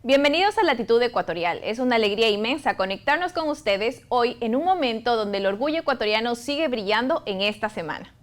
Bienvenidos a Latitud Ecuatorial. Es una alegría inmensa conectarnos con ustedes hoy en un momento donde el orgullo ecuatoriano sigue brillando en esta semana.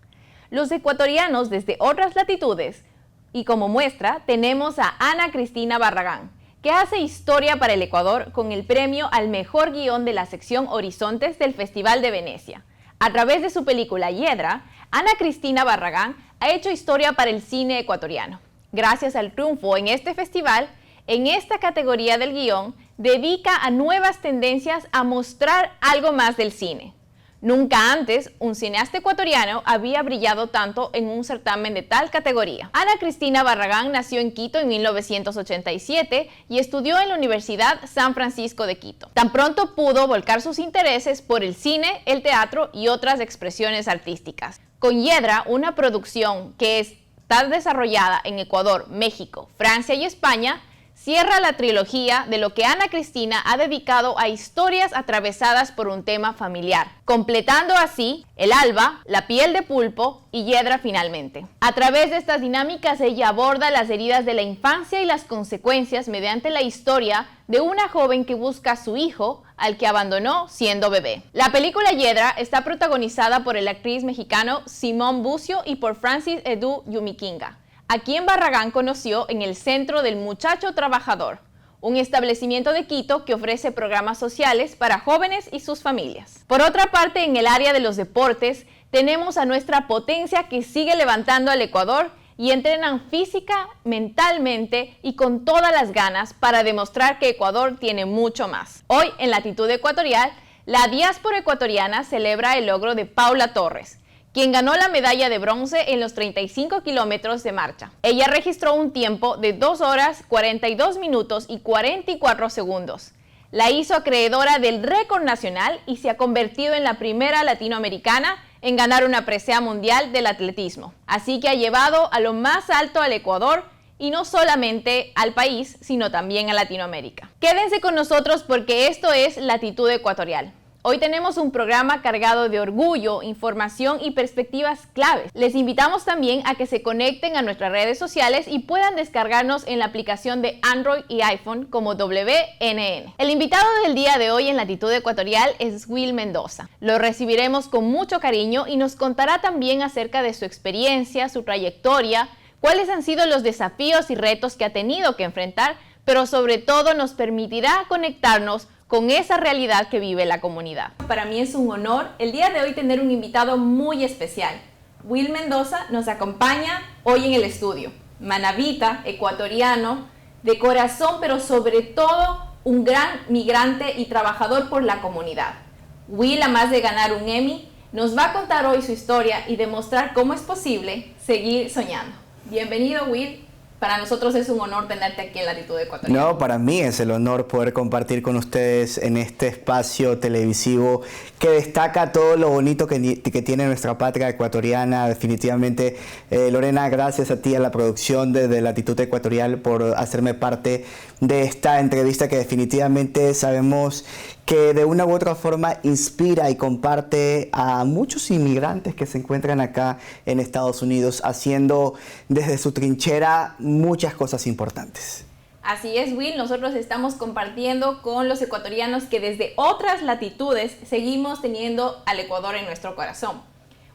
Los ecuatorianos desde otras latitudes, y como muestra tenemos a Ana Cristina Barragán, que hace historia para el Ecuador con el premio al mejor guión de la sección Horizontes del Festival de Venecia. A través de su película Hiedra, Ana Cristina Barragán ha hecho historia para el cine ecuatoriano. Gracias al triunfo en este festival, en esta categoría del guión, dedica a nuevas tendencias a mostrar algo más del cine. Nunca antes un cineasta ecuatoriano había brillado tanto en un certamen de tal categoría. Ana Cristina Barragán nació en Quito en 1987 y estudió en la Universidad San Francisco de Quito. Tan pronto pudo volcar sus intereses por el cine, el teatro y otras expresiones artísticas. Con Hiedra, una producción que está desarrollada en Ecuador, México, Francia y España, cierra la trilogía de lo que Ana Cristina ha dedicado a historias atravesadas por un tema familiar, completando así El Alba, La piel de pulpo y Hiedra finalmente. A través de estas dinámicas ella aborda las heridas de la infancia y las consecuencias mediante la historia de una joven que busca a su hijo, al que abandonó siendo bebé. La película Hiedra está protagonizada por el actriz mexicano Simón Bucio y por Francis Edu Yumikinga, a quien Barragán conoció en el Centro del Muchacho Trabajador, un establecimiento de Quito que ofrece programas sociales para jóvenes y sus familias. Por otra parte, en el área de los deportes, tenemos a nuestra potencia que sigue levantando al Ecuador y entrenan física, mentalmente y con todas las ganas para demostrar que Ecuador tiene mucho más. Hoy, en Latitud Ecuatorial, la diáspora ecuatoriana celebra el logro de Paula Torres, quien ganó la medalla de bronce en los 35 kilómetros de marcha. Ella registró un tiempo de 2 horas, 42 minutos y 44 segundos. La hizo acreedora del récord nacional y se ha convertido en la primera latinoamericana en ganar una presea mundial del atletismo. Así que ha llevado a lo más alto al Ecuador y no solamente al país, sino también a Latinoamérica. Quédense con nosotros porque esto es Latitud Ecuatorial. Hoy tenemos un programa cargado de orgullo, información y perspectivas claves. Les invitamos también a que se conecten a nuestras redes sociales y puedan descargarnos en la aplicación de Android y iPhone como WNN. El invitado del día de hoy en Latitud Ecuatorial es Will Mendoza. Lo recibiremos con mucho cariño y nos contará también acerca de su experiencia, su trayectoria, cuáles han sido los desafíos y retos que ha tenido que enfrentar, pero sobre todo nos permitirá conectarnos con esa realidad que vive la comunidad. Para mí es un honor el día de hoy tener un invitado muy especial. Will Mendoza nos acompaña hoy en el estudio. Manabita, ecuatoriano, de corazón, pero sobre todo un gran migrante y trabajador por la comunidad. Will, además de ganar un Emmy, nos va a contar hoy su historia y demostrar cómo es posible seguir soñando. Bienvenido, Will. Para nosotros es un honor tenerte aquí en Latitud Ecuatorial. No, para mí es el honor poder compartir con ustedes en este espacio televisivo que destaca todo lo bonito que tiene nuestra patria ecuatoriana. Definitivamente, Lorena, gracias a ti, a la producción de Latitud Ecuatorial, por hacerme parte de esta entrevista que definitivamente sabemos que de una u otra forma inspira y comparte a muchos inmigrantes que se encuentran acá en Estados Unidos haciendo desde su trinchera muchas cosas importantes. Así es, Will, nosotros estamos compartiendo con los ecuatorianos que desde otras latitudes seguimos teniendo al Ecuador en nuestro corazón.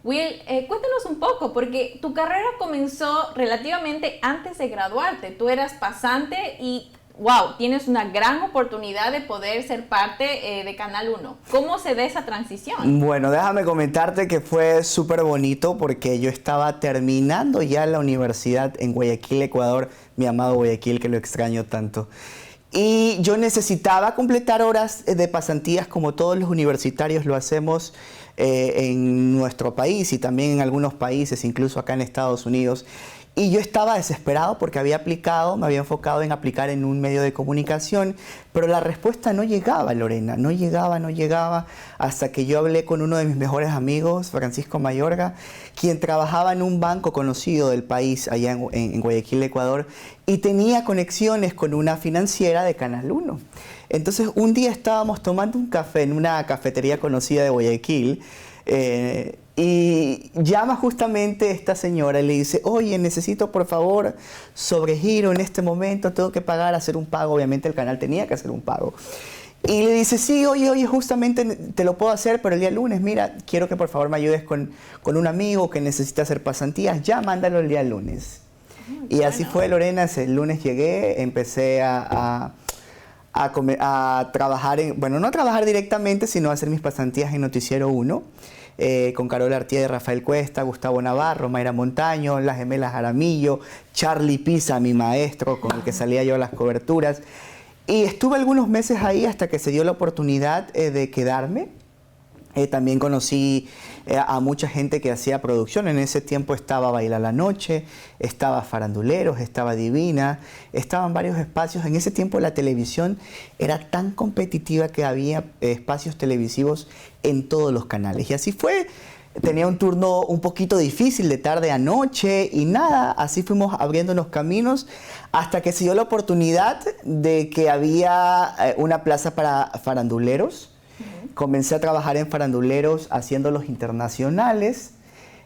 Will, cuéntanos un poco, porque tu carrera comenzó relativamente antes de graduarte. Tú eras pasante y wow, tienes una gran oportunidad de poder ser parte de Canal 1. ¿Cómo se da esa transición? Bueno, déjame comentarte que fue súper bonito porque yo estaba terminando ya la universidad en Guayaquil, Ecuador, mi amado Guayaquil, que lo extraño tanto. Y yo necesitaba completar horas de pasantías como todos los universitarios lo hacemos en nuestro país y también en algunos países, incluso acá en Estados Unidos. Y yo estaba desesperado porque había aplicado, me había enfocado en aplicar en un medio de comunicación, pero la respuesta no llegaba, Lorena, no llegaba, hasta que yo hablé con uno de mis mejores amigos, Francisco Mayorga, quien trabajaba en un banco conocido del país, allá en Guayaquil, Ecuador, y tenía conexiones con una financiera de Canal 1. Entonces, un día estábamos tomando un café en una cafetería conocida de Guayaquil, Y llama justamente esta señora y le dice, oye, necesito por favor sobregiro en este momento, tengo que pagar, hacer un pago. Obviamente el canal tenía que hacer un pago. Y le dice, sí, oye, justamente te lo puedo hacer, pero el día lunes, mira, quiero que por favor me ayudes con un amigo que necesita hacer pasantías, ya mándalo el día lunes. Y así fue, Lorena. El lunes llegué, empecé a trabajar, bueno, no a trabajar directamente, sino a hacer mis pasantías en Noticiero 1, con Carola Artieda, Rafael Cuesta, Gustavo Navarro, Mayra Montaño, las gemelas Jaramillo, Charlie Pisa, mi maestro, con el que salía yo a las coberturas. Y estuve algunos meses ahí hasta que se dio la oportunidad de quedarme. También conocí a mucha gente que hacía producción. En ese tiempo estaba Baila la Noche, estaba Faranduleros, estaba Divina, estaban varios espacios. En ese tiempo la televisión era tan competitiva que había espacios televisivos en todos los canales. Y así fue. Tenía un turno un poquito difícil de tarde a noche y nada, así fuimos abriéndonos caminos hasta que se dio la oportunidad de que había una plaza para faranduleros. Comencé a trabajar en faranduleros haciendo los internacionales.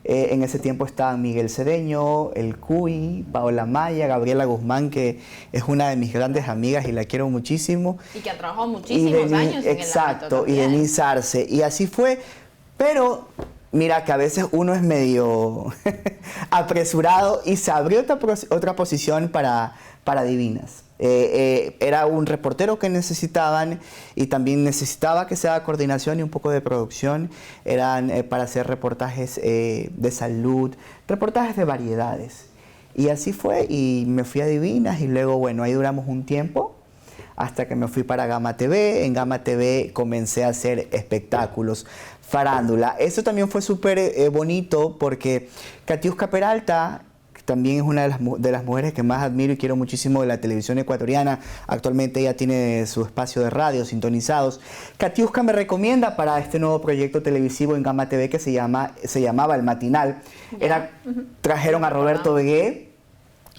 En ese tiempo estaban Miguel Cedeño, El Cuy, Paola Maya, Gabriela Guzmán, que es una de mis grandes amigas y la quiero muchísimo. Y que ha trabajado muchísimos años en el ámbito y Denise Arce. Y así fue, pero mira que a veces uno es medio apresurado y se abrió otra posición para Divinas. Era un reportero que necesitaban y también necesitaba que se haga coordinación y un poco de producción. Eran para hacer reportajes de salud, reportajes de variedades. Y así fue y me fui a Divinas y luego, bueno, ahí duramos un tiempo hasta que me fui para Gama TV. En Gama TV comencé a hacer espectáculos, farándula. Eso también fue súper bonito porque Katiuska Peralta también es una de las mujeres que más admiro y quiero muchísimo de la televisión ecuatoriana. Actualmente ella tiene su espacio de radio, Sintonizados. Katiuska me recomienda para este nuevo proyecto televisivo en Gama TV que se llamaba El Matinal. Trajeron a Roberto Vegué.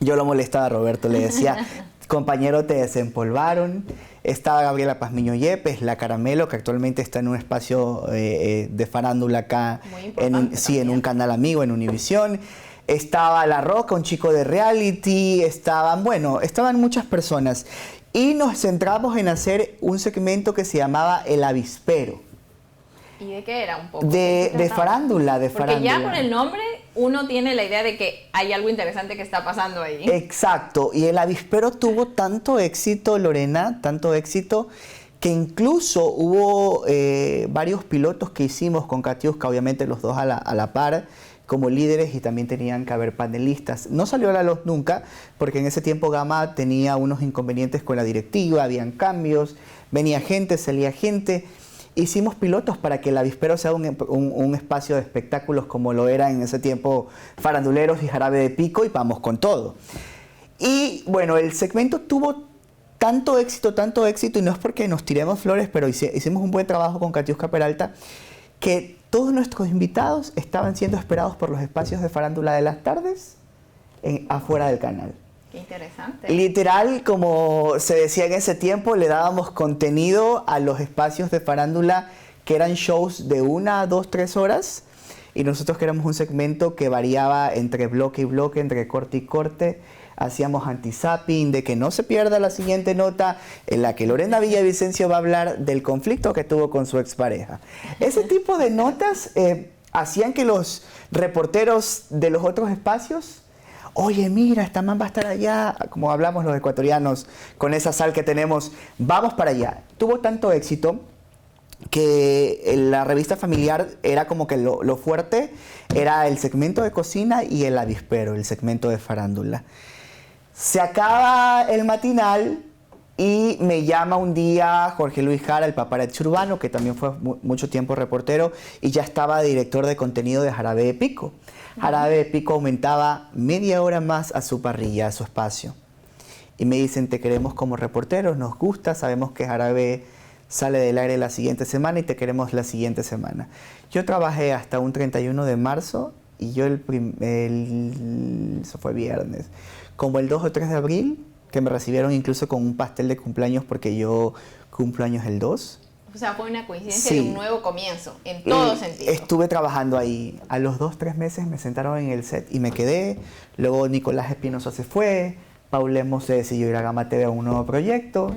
Yo lo molestaba a Roberto, le decía, compañero, te desempolvaron. Estaba Gabriela Pazmiño Yepes, La Caramelo, que actualmente está en un espacio de farándula acá, en un canal amigo, en Univisión. Estaba La Roca, un chico de reality, estaban muchas personas. Y nos centramos en hacer un segmento que se llamaba El Avispero. ¿Y de qué era un poco? De farándula, Porque ya con el nombre uno tiene la idea de que hay algo interesante que está pasando ahí. Exacto, y El Avispero tuvo tanto éxito, Lorena, tanto éxito, que incluso hubo varios pilotos que hicimos con Katiuska, obviamente los dos a la par, como líderes, y también tenían que haber panelistas. No salió a la luz nunca, porque en ese tiempo Gama tenía unos inconvenientes con la directiva, habían cambios, venía gente, salía gente. Hicimos pilotos para que el Avispero sea un espacio de espectáculos como lo era en ese tiempo Faranduleros y Jarabe de Pico, y vamos con todo. Y bueno, el segmento tuvo tanto éxito, y no es porque nos tiremos flores, pero hicimos un buen trabajo con Katiuska Peralta, que todos nuestros invitados estaban siendo esperados por los espacios de farándula de las tardes afuera del canal. Qué interesante. Literal, como se decía en ese tiempo, le dábamos contenido a los espacios de farándula que eran shows de 1, 2, 3 horas, y nosotros queríamos un segmento que variaba entre bloque y bloque, entre corte y corte. Hacíamos anti-zapping, de que no se pierda la siguiente nota en la que Lorena Villavicencio va a hablar del conflicto que tuvo con su expareja. Ese tipo de notas hacían que los reporteros de los otros espacios, oye, mira, esta man va a estar allá, como hablamos los ecuatorianos, con esa sal que tenemos, vamos para allá. Tuvo tanto éxito que la revista familiar era como que lo fuerte era el segmento de cocina y el avispero, el segmento de farándula. Se acaba el matinal y me llama un día Jorge Luis Jara, el paparazzi urbano, que también fue mucho tiempo reportero y ya estaba director de contenido de Jarabe de Pico. Jarabe de Pico aumentaba media hora más a su parrilla, a su espacio. Y me dicen, te queremos como reporteros, nos gusta, sabemos que Jarabe sale del aire la siguiente semana y te queremos la siguiente semana. Yo trabajé hasta un 31 de marzo y yo eso fue viernes. Como el 2 o 3 de abril, que me recibieron incluso con un pastel de cumpleaños porque yo cumplo años el 2. O sea, fue una coincidencia Sí. de un nuevo comienzo, en todo sentido. Estuve trabajando ahí. A los 2-3 meses me sentaron en el set y me quedé. Luego Nicolás Espinosa se fue. Paul Lemos se decidió ir a Gama TV a un nuevo proyecto.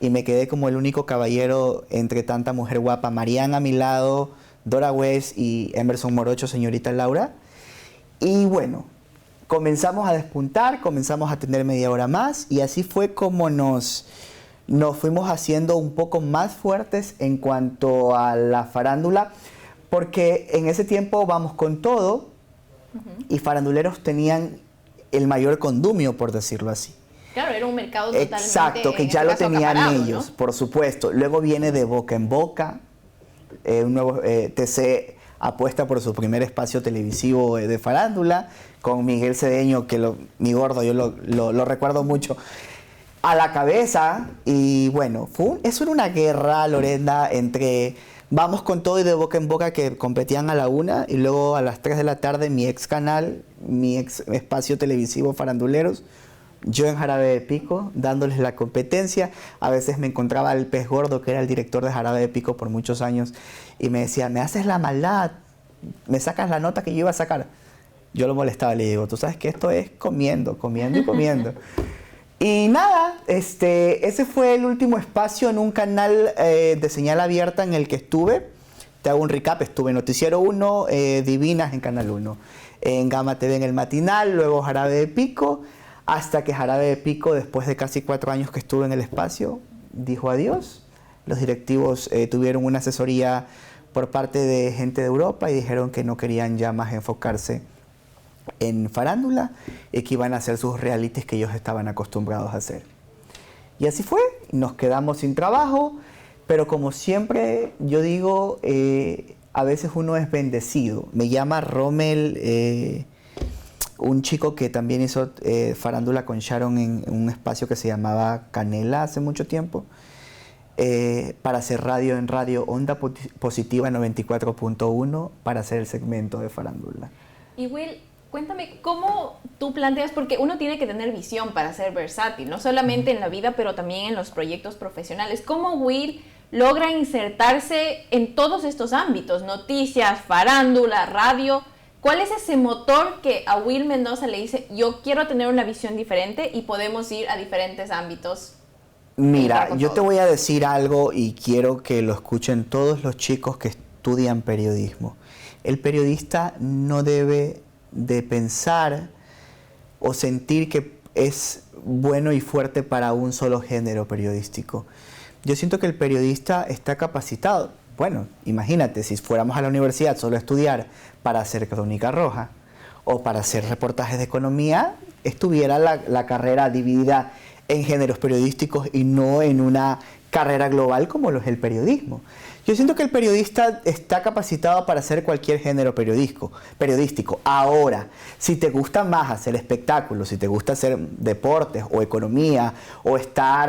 Y me quedé como el único caballero entre tanta mujer guapa. Marianne a mi lado, Dora West y Emerson Morocho, señorita Laura. Y bueno, comenzamos a despuntar, comenzamos a tener media hora más. Y así fue como nos fuimos haciendo un poco más fuertes en cuanto a la farándula, porque en ese tiempo vamos con todo y faranduleros tenían el mayor condumio, por decirlo así. Claro, era un mercado totalmente... Exacto, que en ya este lo caso tenían acaparado, ellos, ¿no? por supuesto. Luego viene de boca en boca, un nuevo TC apuesta por su primer espacio televisivo de farándula, con Miguel Cedeño, que mi gordo, yo lo recuerdo mucho, a la cabeza. Y bueno, eso era una guerra, Lorena, entre Vamos con Todo y de Boca en Boca, que competían a la 1, y luego a las 3 de la tarde mi ex canal, mi ex espacio televisivo Faranduleros, yo en Jarabe de Pico, dándoles la competencia. A veces me encontraba el Pez Gordo, que era el director de Jarabe de Pico por muchos años, y me decía, me haces la maldad, me sacas la nota que yo iba a sacar. Yo lo molestaba, le digo, tú sabes que esto es comiendo, comiendo y comiendo. Y nada, ese fue el último espacio en un canal de señal abierta en el que estuve. Te hago un recap, estuve en Noticiero 1, Divinas en Canal 1, en Gama TV en el matinal, luego Jarabe de Pico, hasta que Jarabe de Pico, después de casi 4 años que estuve en el espacio, dijo adiós. Los directivos tuvieron una asesoría por parte de gente de Europa y dijeron que no querían ya más enfocarse en farándula y que iban a hacer sus realities que ellos estaban acostumbrados a hacer. Y así fue, nos quedamos sin trabajo, pero como siempre yo digo, a veces uno es bendecido. Me llama Rommel, un chico que también hizo farándula con Sharon en un espacio que se llamaba Canela hace mucho tiempo, para hacer radio en Radio Onda Positiva 94.1 para hacer el segmento de farándula. Y Will, cuéntame, ¿cómo tú planteas? Porque uno tiene que tener visión para ser versátil, no solamente en la vida, pero también en los proyectos profesionales. ¿Cómo Will logra insertarse en todos estos ámbitos? Noticias, farándula, radio. ¿Cuál es ese motor que a Will Mendoza le dice, yo quiero tener una visión diferente y podemos ir a diferentes ámbitos? Mira, yo te voy a decir algo y quiero que lo escuchen todos los chicos que estudian periodismo. El periodista no debe de pensar o sentir que es bueno y fuerte para un solo género periodístico. Yo siento que el periodista está capacitado. Bueno, imagínate, si fuéramos a la universidad solo a estudiar para hacer crónica roja o para hacer reportajes de economía, estuviera la carrera dividida en géneros periodísticos y no en una carrera global como lo es el periodismo. Yo siento que el periodista está capacitado para hacer cualquier género periodístico. Ahora, si te gusta más hacer espectáculos, si te gusta hacer deportes o economía o estar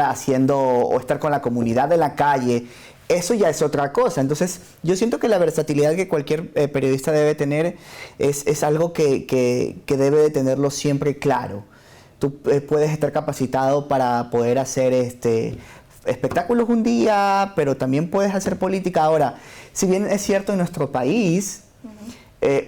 con la comunidad de la calle, eso ya es otra cosa. Entonces, yo siento que la versatilidad que cualquier periodista debe tener es algo que debe de tenerlo siempre claro. Tú puedes estar capacitado para poder hacer espectáculos un día, pero también puedes hacer política. Ahora, si bien es cierto en nuestro país,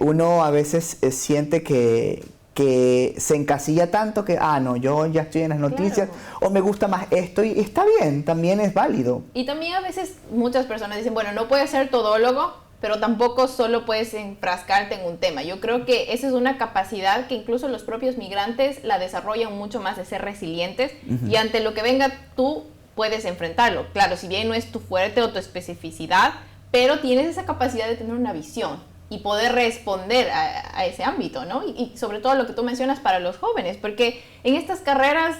uno a veces siente que se encasilla tanto que, no, yo ya estoy en las noticias, claro, o me gusta más esto, y está bien, también es válido. Y también a veces muchas personas dicen, bueno, no puedes ser todólogo, pero tampoco solo puedes enfrascarte en un tema. Yo creo que esa es una capacidad que incluso los propios migrantes la desarrollan mucho más, de ser resilientes, y ante lo que venga tú puedes enfrentarlo. Claro, si bien no es tu fuerte o tu especificidad, pero tienes esa capacidad de tener una visión y poder responder a ese ámbito, ¿no? Y sobre todo lo que tú mencionas para los jóvenes, porque en estas carreras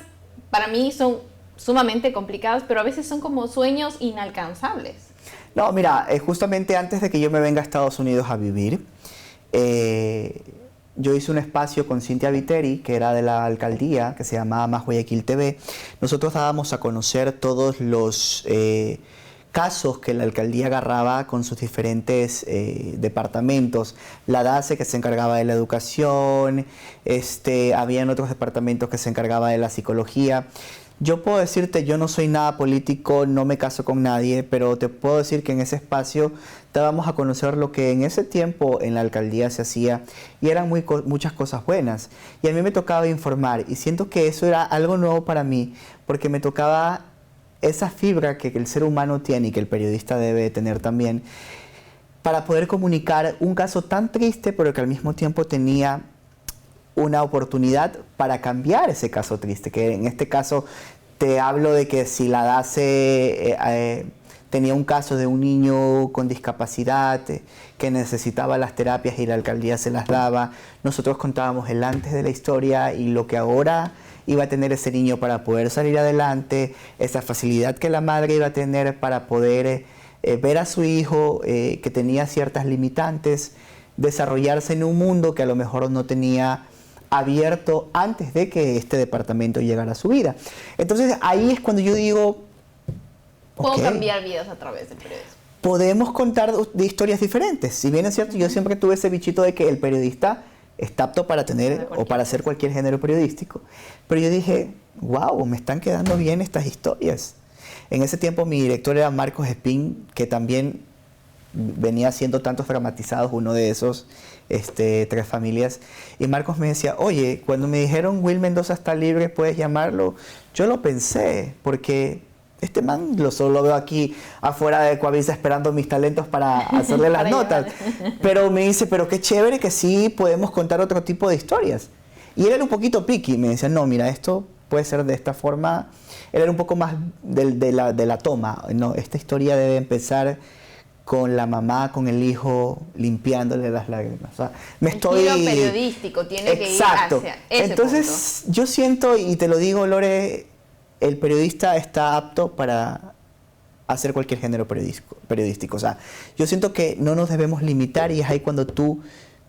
para mí son sumamente complicadas, pero a veces son como sueños inalcanzables. No, mira, justamente antes de que yo me venga a Estados Unidos a vivir, yo hice un espacio con Cintia Viteri, que era de la alcaldía, que se llamaba Más Guayaquil TV. Nosotros dábamos a conocer todos los casos que la alcaldía agarraba con sus diferentes departamentos. La DACE, que se encargaba de la educación, habían otros departamentos que se encargaba de la psicología. Yo puedo decirte, yo no soy nada político, no me caso con nadie, pero te puedo decir que en ese espacio dábamos a conocer lo que en ese tiempo en la alcaldía se hacía, y eran muchas cosas buenas. Y a mí me tocaba informar, y siento que eso era algo nuevo para mí, porque me tocaba esa fibra que el ser humano tiene y que el periodista debe tener también, para poder comunicar un caso tan triste, pero que al mismo tiempo tenía una oportunidad para cambiar ese caso triste, que en este caso te hablo de que si la DACE tenía un caso de un niño con discapacidad que necesitaba las terapias y la alcaldía se las daba, nosotros contábamos el antes de la historia y lo que ahora iba a tener ese niño para poder salir adelante, esa facilidad que la madre iba a tener para poder ver a su hijo que tenía ciertas limitantes, desarrollarse en un mundo que a lo mejor no tenía abierto antes de que este departamento llegara a su vida. Entonces ahí es cuando yo digo, puedo okay, cambiar vidas a través del periodismo. Podemos contar de historias diferentes. Si bien es cierto, yo siempre tuve ese bichito de que el periodista está apto para tener o para hacer cualquier género periodístico. Pero yo dije, wow, me están quedando bien estas historias. En ese tiempo mi director era Marcos Espín, que también venía haciendo tantos dramatizados, uno de esos, Tres Familias. Y Marcos me decía, oye, cuando me dijeron Will Mendoza está libre, puedes llamarlo, yo lo pensé, porque este man solo lo veo aquí afuera de Coavisa esperando mis talentos para hacerle las notas. Pero me dice, pero qué chévere que sí podemos contar otro tipo de historias. Y él era un poquito picky, me decía, no, mira, esto puede ser de esta forma. Él era un poco más de la toma. No, esta historia debe empezar con la mamá, con el hijo, limpiándole las lágrimas. O sea, giro periodístico tiene que ir hacia ese Entonces, punto. Yo siento, y te lo digo, Lore, el periodista está apto para hacer cualquier género periodístico. O sea, yo siento que no nos debemos limitar, y es ahí cuando tú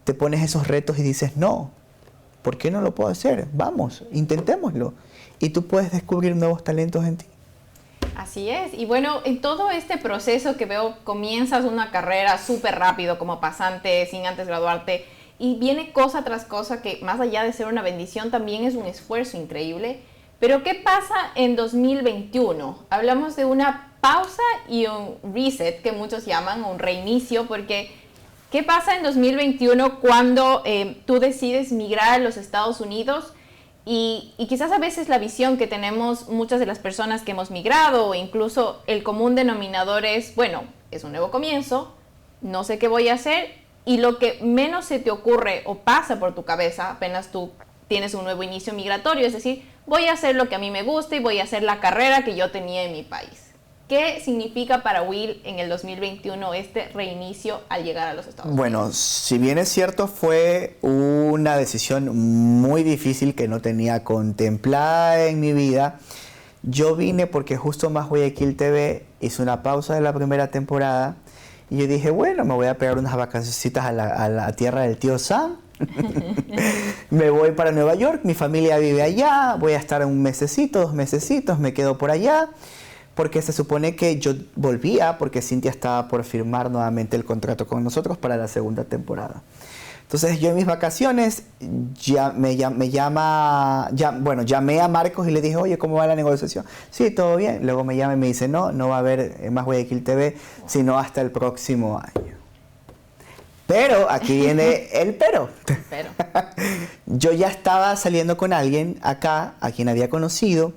te pones esos retos y dices, no, ¿por qué no lo puedo hacer? Vamos, intentémoslo. Y tú puedes descubrir nuevos talentos en ti. Así es. Y bueno, en todo este proceso que veo, comienzas una carrera súper rápido como pasante, sin antes graduarte, y viene cosa tras cosa que más allá de ser una bendición, también es un esfuerzo increíble. Pero ¿qué pasa en 2021? Hablamos de una pausa y un reset, que muchos llaman, un reinicio, porque ¿qué pasa en 2021 cuando tú decides migrar a los Estados Unidos? Y quizás a veces la visión que tenemos muchas de las personas que hemos migrado, o incluso el común denominador es, bueno, es un nuevo comienzo, no sé qué voy a hacer, y lo que menos se te ocurre o pasa por tu cabeza apenas tú tienes un nuevo inicio migratorio, es decir, voy a hacer lo que a mí me gusta y voy a hacer la carrera que yo tenía en mi país. ¿Qué significa para Will en el 2021 este reinicio al llegar a los Estados Unidos? Bueno, si bien es cierto, fue una decisión muy difícil que no tenía contemplada en mi vida. Yo vine porque justo Más Guayaquil TV hizo una pausa de la primera temporada y yo dije, bueno, me voy a pegar unas vacacioncitas a la tierra del tío Sam. Me voy para Nueva York, mi familia vive allá, voy a estar un mesecito, 2 mesecitos, me quedo por allá. Porque se supone que yo volvía porque Cintia estaba por firmar nuevamente el contrato con nosotros para la segunda temporada. Entonces yo en mis vacaciones llamé a Marcos y le dije, oye, ¿cómo va la negociación? Sí, todo bien. Luego me llama y me dice, no va a haber Más Guayaquil TV, sino hasta el próximo año. Pero aquí viene el pero. Yo ya estaba saliendo con alguien acá, a quien había conocido,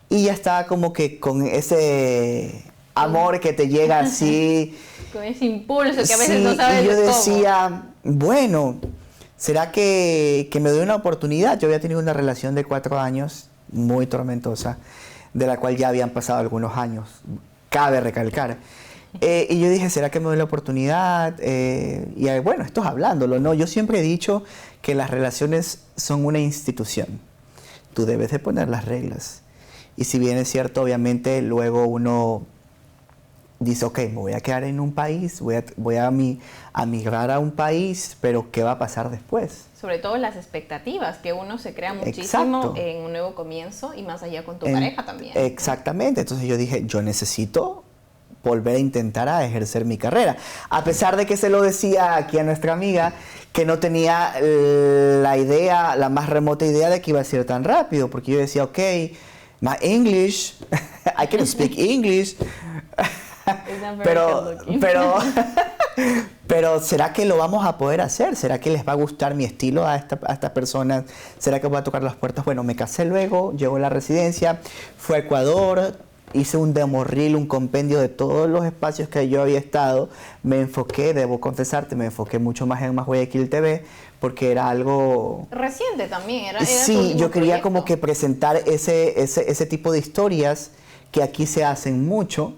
y ya estaba como que con ese amor que te llega así. Con ese impulso que a veces no sabes y yo cómo. decía, bueno, ¿será que me doy una oportunidad? Yo había tenido una relación de 4 años, muy tormentosa, de la cual ya habían pasado algunos años, cabe recalcar. Y yo dije, ¿será que me doy la oportunidad? Y bueno, esto es hablándolo, ¿no? Yo siempre he dicho que las relaciones son una institución. Tú debes de poner las reglas. Y si bien es cierto, obviamente, luego uno dice, ok, me voy a quedar en un país, voy a migrar a un país, pero ¿qué va a pasar después? Sobre todo las expectativas que uno se crea muchísimo. Exacto. En un nuevo comienzo y más allá con tu pareja también. Exactamente. Entonces yo dije, yo necesito volver a intentar a ejercer mi carrera. A pesar de que se lo decía aquí a nuestra amiga, que no tenía la más remota idea de que iba a ser tan rápido, porque yo decía, ok, my English, I can speak English, pero ¿será que lo vamos a poder hacer? ¿Será que les va a gustar mi estilo a estas personas? ¿Será que voy a tocar las puertas? Bueno, me casé luego, llegó a la residencia, fui a Ecuador, hice un demo reel, un compendio de todos los espacios que yo había estado. Me enfoqué, debo confesarte, me enfoqué mucho más en Más Guayaquil TV, porque era algo... Reciente también, era sí, yo quería como que presentar ese tipo de historias que aquí se hacen mucho.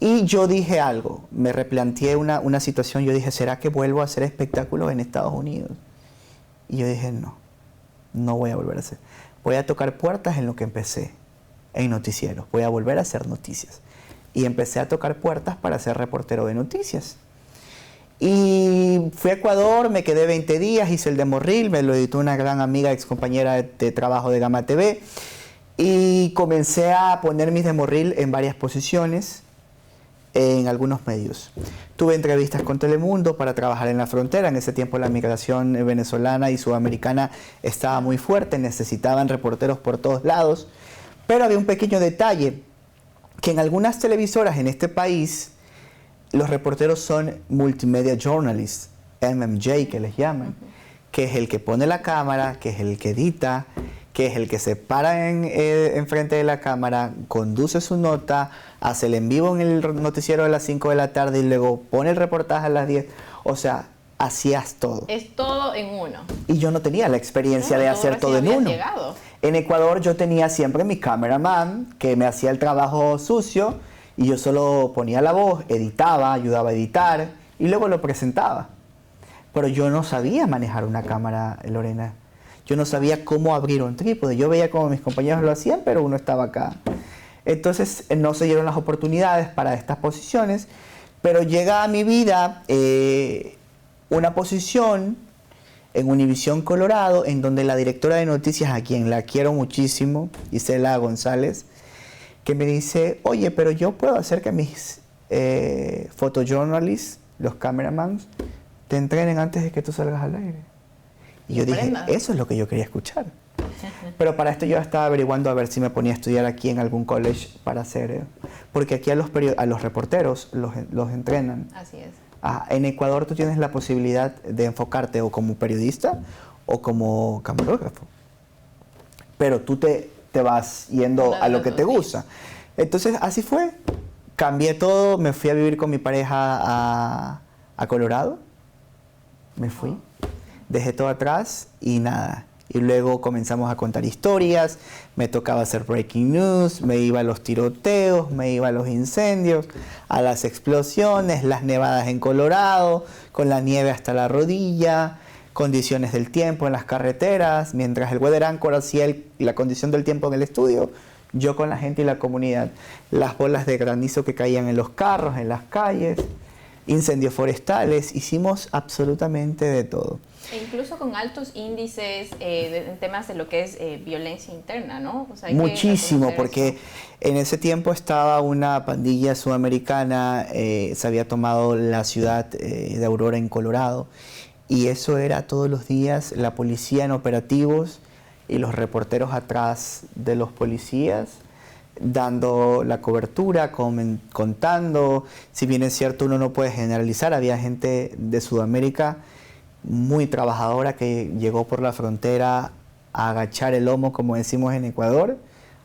Y yo dije algo, me replanteé una situación, yo dije, ¿será que vuelvo a hacer espectáculos en Estados Unidos? Y yo dije, no voy a volver a hacer. Voy a tocar puertas en lo que empecé, en noticieros. Voy a volver a hacer noticias. Y empecé a tocar puertas para ser reportero de noticias. Y fui a Ecuador, me quedé 20 días, hice el demo reel, me lo editó una gran amiga, ex compañera de trabajo de Gama TV. Y comencé a poner mis demo reel en varias posiciones, en algunos medios. Tuve entrevistas con Telemundo para trabajar en la frontera. En ese tiempo la migración venezolana y sudamericana estaba muy fuerte, necesitaban reporteros por todos lados. Pero había un pequeño detalle, que en algunas televisoras en este país, los reporteros son multimedia journalists, MMJ que les llaman, que es el que pone la cámara, que es el que edita, que es el que se para en frente de la cámara, conduce su nota, hace el en vivo en el noticiero a las 5 de la tarde y luego pone el reportaje a las 10. O sea, hacías todo. Es todo en uno. Y yo no tenía la experiencia de hacer todo en uno. Llegado. En Ecuador yo tenía siempre mi cameraman que me hacía el trabajo sucio y yo solo ponía la voz, editaba, ayudaba a editar y luego lo presentaba. Pero yo no sabía manejar una cámara, Lorena. Yo no sabía cómo abrir un trípode. Yo veía cómo mis compañeros lo hacían, pero uno estaba acá. Entonces no se dieron las oportunidades para estas posiciones, pero llega a mi vida una posición en Univisión Colorado, en donde la directora de noticias, a quien la quiero muchísimo, Isela González, que me dice, oye, pero yo puedo hacer que mis photojournalists, los cameramans, te entrenen antes de que tú salgas al aire. Y yo dije, eso es lo que yo quería escuchar. Pero para esto yo estaba averiguando a ver si me ponía a estudiar aquí en algún college para hacer... porque aquí a los reporteros los entrenan. Así es. En Ecuador tú tienes la posibilidad de enfocarte o como periodista o como camarógrafo. Pero tú te vas yendo a lo que te gusta. Entonces así fue. Cambié todo, me fui a vivir con mi pareja a Colorado. Me fui. Dejé todo atrás y nada. Y luego comenzamos a contar historias, me tocaba hacer breaking news, me iba a los tiroteos, me iba a los incendios, a las explosiones, las nevadas en Colorado, con la nieve hasta la rodilla, condiciones del tiempo en las carreteras, mientras el weather anchor hacía la condición del tiempo en el estudio, yo con la gente y la comunidad, las bolas de granizo que caían en los carros, en las calles, incendios forestales, hicimos absolutamente de todo. E incluso con altos índices en temas de lo que es violencia interna, ¿no? O sea, muchísimo, porque en ese tiempo estaba una pandilla sudamericana, se había tomado la ciudad de Aurora en Colorado, y eso era todos los días la policía en operativos y los reporteros atrás de los policías, dando la cobertura, contando. Si bien es cierto, uno no puede generalizar, había gente de Sudamérica muy trabajadora que llegó por la frontera a agachar el lomo, como decimos en Ecuador,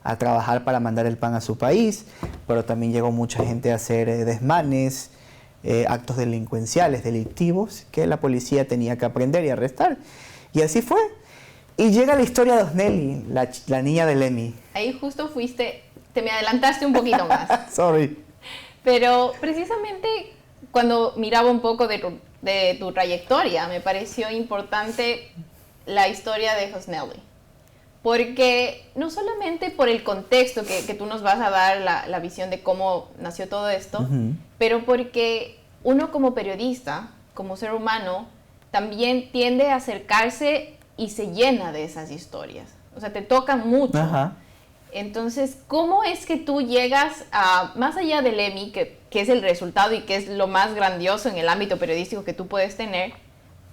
a trabajar para mandar el pan a su país, pero también llegó mucha gente a hacer desmanes, actos delincuenciales, delictivos, que la policía tenía que aprender y arrestar. Y así fue. Y llega la historia de Osnelli, la niña de Lemmy. Ahí justo fuiste, te me adelantaste un poquito más. Sorry. Pero precisamente cuando miraba un poco de tu trayectoria, me pareció importante la historia de Osnelli. Porque no solamente por el contexto que tú nos vas a dar la visión de cómo nació todo esto, pero porque uno como periodista, como ser humano, también tiende a acercarse y se llena de esas historias. O sea, te tocan mucho. Entonces, ¿cómo es que tú llegas a, más allá del Emmy, que es el resultado y que es lo más grandioso en el ámbito periodístico que tú puedes tener,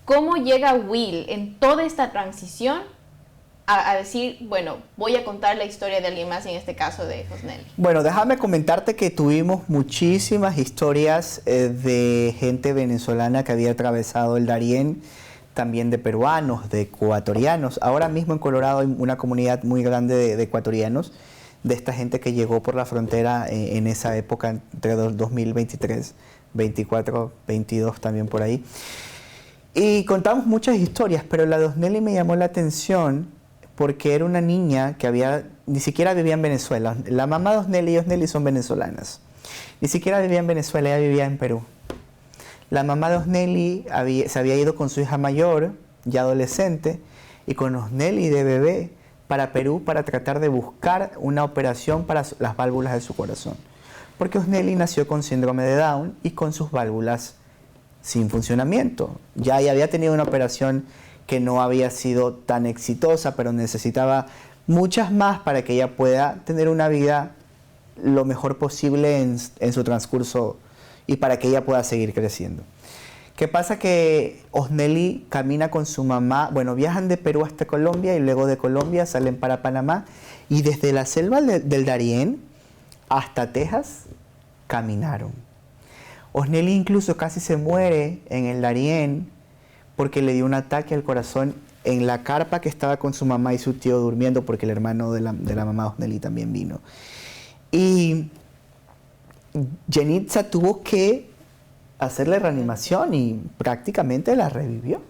cómo llega Will en toda esta transición a decir, bueno, voy a contar la historia de alguien más, en este caso de Josnelly? Bueno, déjame comentarte que tuvimos muchísimas historias de gente venezolana que había atravesado el Darién, también de peruanos, de ecuatorianos. Ahora mismo en Colorado hay una comunidad muy grande de ecuatorianos, de esta gente que llegó por la frontera en esa época, entre 2023, 24, 22 también por ahí. Y contamos muchas historias, pero la de Josnelly me llamó la atención porque era una niña que ni siquiera vivía en Venezuela. La mamá de Josnelly y Josnelly son venezolanas. Ni siquiera vivía en Venezuela, ella vivía en Perú. La mamá de Josnelly se había ido con su hija mayor, ya adolescente, y con Josnelly de bebé para Perú para tratar de buscar una operación para las válvulas de su corazón. Porque Josnelly nació con síndrome de Down y con sus válvulas sin funcionamiento. Ya ella había tenido una operación que no había sido tan exitosa, pero necesitaba muchas más para que ella pueda tener una vida lo mejor posible en su transcurso y para que ella pueda seguir creciendo. ¿Qué pasa? Que Josnelly camina con su mamá, bueno, viajan de Perú hasta Colombia y luego de Colombia salen para Panamá y desde la selva del Darién hasta Texas caminaron. Josnelly incluso casi se muere en el Darién porque le dio un ataque al corazón en la carpa que estaba con su mamá y su tío durmiendo, porque el hermano de la mamá de Josnelly también vino. Y Yenitza tuvo que hacerle reanimación y prácticamente la revivió.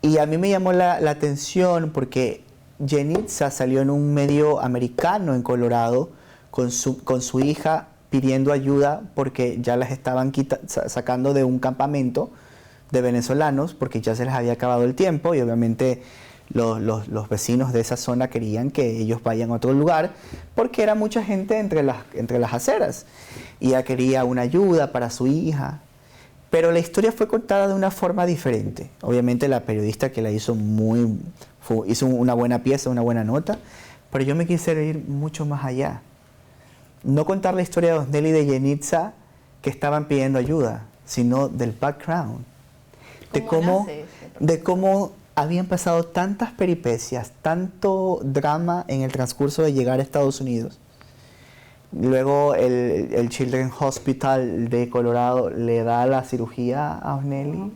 Y a mí me llamó la atención porque Yenitza salió en un medio americano en Colorado con su hija pidiendo ayuda porque ya las estaban sacando de un campamento de venezolanos porque ya se les había acabado el tiempo y obviamente los vecinos de esa zona querían que ellos vayan a otro lugar porque era mucha gente entre las aceras y ella quería una ayuda para su hija. Pero la historia fue contada de una forma diferente. Obviamente la periodista que la hizo hizo una buena pieza, una buena nota, pero yo me quise ir mucho más allá. No contar la historia de Josnelly y de Yenitza que estaban pidiendo ayuda, sino del background, de cómo habían pasado tantas peripecias, tanto drama en el transcurso de llegar a Estados Unidos. Luego el Children's Hospital de Colorado le da la cirugía a Josnelly,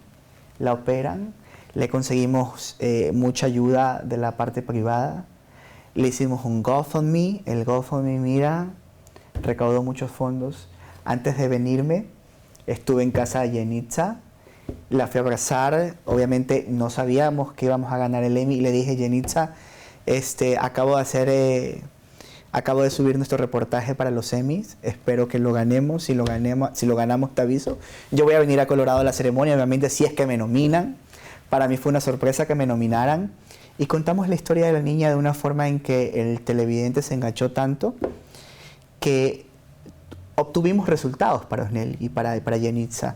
la operan, le conseguimos mucha ayuda de la parte privada, le hicimos un GoFundMe, el GoFundMe, mira, recaudó muchos fondos. Antes de venirme, estuve en casa de Yenitza, la fui a abrazar, obviamente no sabíamos que íbamos a ganar el Emmy y le dije, Yenitza, acabo de subir nuestro reportaje para los Emmys, espero que lo ganemos, si lo ganamos te aviso. Yo voy a venir a Colorado a la ceremonia, obviamente si es que me nominan. Para mí fue una sorpresa que me nominaran y contamos la historia de la niña de una forma en que el televidente se enganchó tanto que obtuvimos resultados para Josnelly y para Yenitza.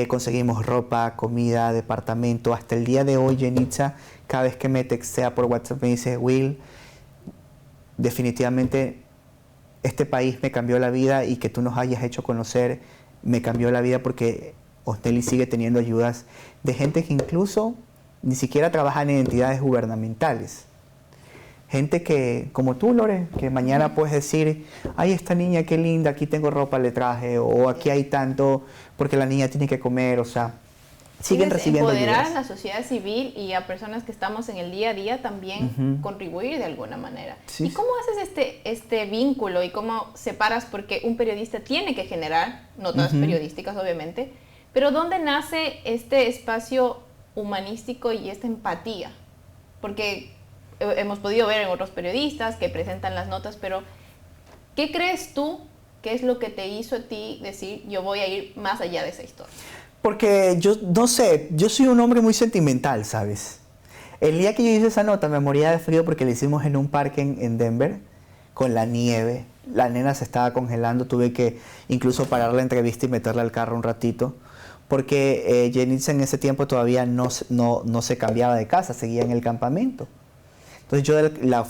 Conseguimos ropa, comida, departamento. Hasta el día de hoy Yenitza, cada vez que me textea por WhatsApp me dice, Will, definitivamente este país me cambió la vida y que tú nos hayas hecho conocer me cambió la vida porque Josnelly sigue teniendo ayudas de gente que incluso ni siquiera trabaja en entidades gubernamentales. Gente que, como tú, Lore, que mañana puedes decir, ay, esta niña qué linda, aquí tengo ropa, le traje, o aquí hay tanto porque la niña tiene que comer, o sea, siguen recibiendo ayudas. Empoderar a la sociedad civil y a personas que estamos en el día a día también contribuir de alguna manera. Sí. ¿Y cómo haces este vínculo y cómo separas? Porque un periodista tiene que generar notas periodísticas, obviamente, pero ¿dónde nace este espacio humanístico y esta empatía? Porque hemos podido ver en otros periodistas que presentan las notas, pero ¿qué crees tú que es lo que te hizo a ti decir, yo voy a ir más allá de esa historia? Porque yo no sé, yo soy un hombre muy sentimental, ¿sabes? El día que yo hice esa nota me moría de frío porque la hicimos en un parque en Denver, con la nieve. La nena se estaba congelando, tuve que incluso parar la entrevista y meterla al carro un ratito, porque Yenitza en ese tiempo todavía no se cambiaba de casa, seguía en el campamento. Entonces yo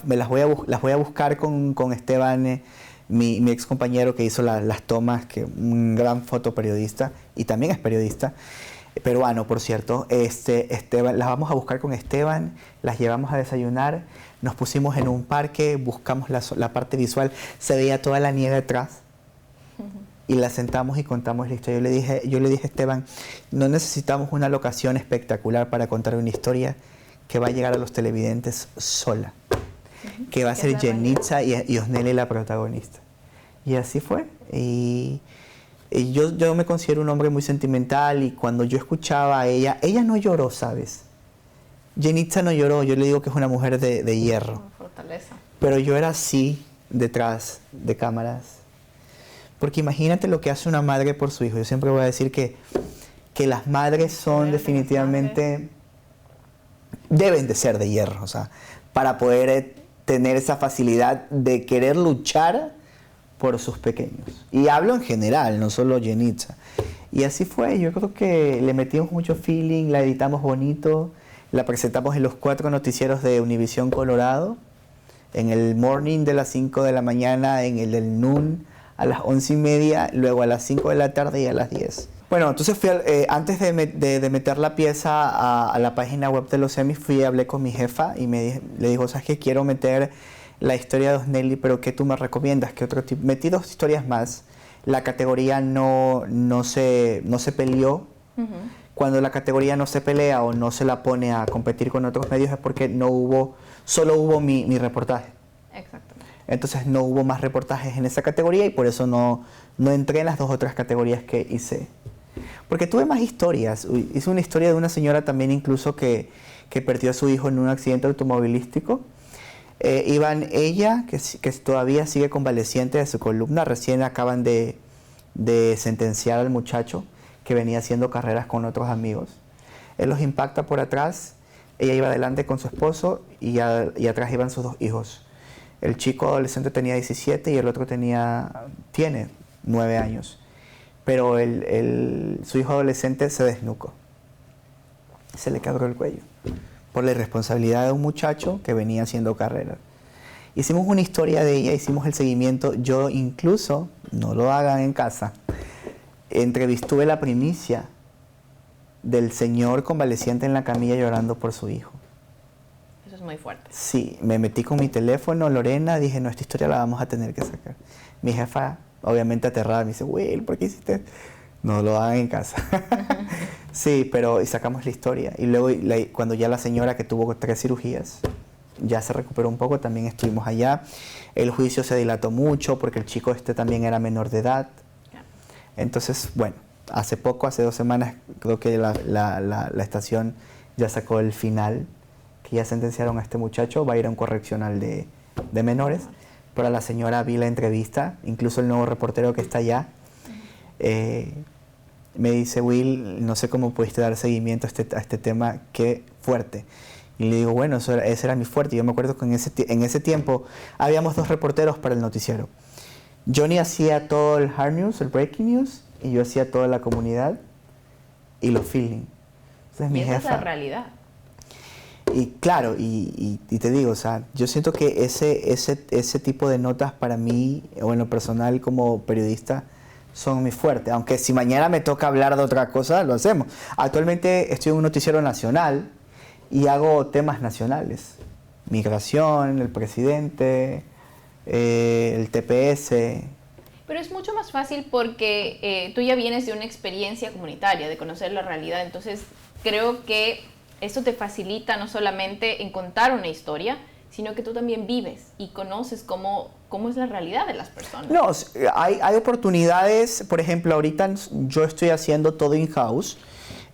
me las voy a buscar con Esteban, mi ex compañero que hizo las tomas, que un gran fotoperiodista y también es periodista, peruano por cierto. Esteban, las vamos a buscar con Esteban, las llevamos a desayunar, nos pusimos en un parque, buscamos la parte visual, se veía toda la nieve atrás. Y la sentamos y contamos la historia. Yo le dije a Esteban, no necesitamos una locación espectacular para contar una historia que va a llegar a los televidentes sola, que va a ser Yenitza y Osneli la protagonista. Y así fue. Y yo me considero un hombre muy sentimental, y cuando yo escuchaba a ella no lloró, ¿sabes? Yenitza no lloró, yo le digo que es una mujer de hierro. Fortaleza. Pero yo era así detrás de cámaras. Porque imagínate lo que hace una madre por su hijo. Yo siempre voy a decir que las madres son definitivamente, deben de ser de hierro, o sea, para poder tener esa facilidad de querer luchar por sus pequeños. Y hablo en general, no solo Yenitza. Y así fue, yo creo que le metimos mucho feeling, la editamos bonito, la presentamos en los 4 noticieros de Univisión Colorado, en el morning de las 5 de la mañana, en el del noon, a las 11:30, luego a las 5 de la tarde y a las 10. Bueno, entonces antes de meter la pieza a la página web de los Emmys, hablé con mi jefa y le dijo, ¿sabes qué? Quiero meter la historia de Osneli, pero ¿qué tú me recomiendas? ¿Qué otro tipo? Metí 2 historias más. La categoría no se peleó. Cuando la categoría no se pelea o no se la pone a competir con otros medios es porque solo hubo mi reportaje. Exactamente. Entonces no hubo más reportajes en esa categoría y por eso no entré en las 2 otras categorías que hice. Porque tuve más historias. Hice una historia de una señora también incluso que perdió a su hijo en un accidente automovilístico. Ella, que todavía sigue convaleciente de su columna, recién acaban de sentenciar al muchacho que venía haciendo carreras con otros amigos. Él los impacta por atrás, ella iba adelante con su esposo y atrás iban sus 2 hijos. El chico adolescente tenía 17 y el otro tiene 9 años. Pero su hijo adolescente se desnucó. Se le quebró el cuello por la irresponsabilidad de un muchacho que venía haciendo carreras. Hicimos una historia de ella, hicimos el seguimiento. Yo incluso, no lo hagan en casa, tuve la primicia del señor convaleciente en la camilla llorando por su hijo. Eso es muy fuerte. Sí, me metí con mi teléfono, Lorena, dije, no, esta historia la vamos a tener que sacar. Mi jefa, obviamente aterrada, me dice, Will, ¿por qué hiciste? No lo hagan en casa. Sí, pero y sacamos la historia. Y luego, cuando ya la señora que tuvo 3 cirugías, ya se recuperó un poco, también estuvimos allá. El juicio se dilató mucho porque el chico también era menor de edad. Entonces, bueno, hace 2 semanas, creo que la estación ya sacó el final, que ya sentenciaron a este muchacho, va a ir a un correccional de menores. Pero a la señora vi la entrevista, incluso el nuevo reportero que está allá, me dice, Will, no sé cómo pudiste dar seguimiento a este tema, qué fuerte. Y le digo, bueno, ese era mi fuerte. Yo me acuerdo que en ese tiempo habíamos 2 reporteros para el noticiero. Johnny hacía todo el hard news, el breaking news, y yo hacía toda la comunidad y los feeling. Entonces, mi jefa, esa es la realidad. Y claro, y te digo, o sea, yo siento que ese tipo de notas para mí, o en lo personal como periodista, son mi fuerte. Aunque si mañana me toca hablar de otra cosa, lo hacemos. Actualmente estoy en un noticiero nacional y hago temas nacionales. Migración, el presidente, el TPS. Pero es mucho más fácil porque tú ya vienes de una experiencia comunitaria, de conocer la realidad. Entonces, creo que esto te facilita no solamente en contar una historia, sino que tú también vives y conoces cómo es la realidad de las personas. No, hay oportunidades. Por ejemplo, ahorita yo estoy haciendo todo in-house.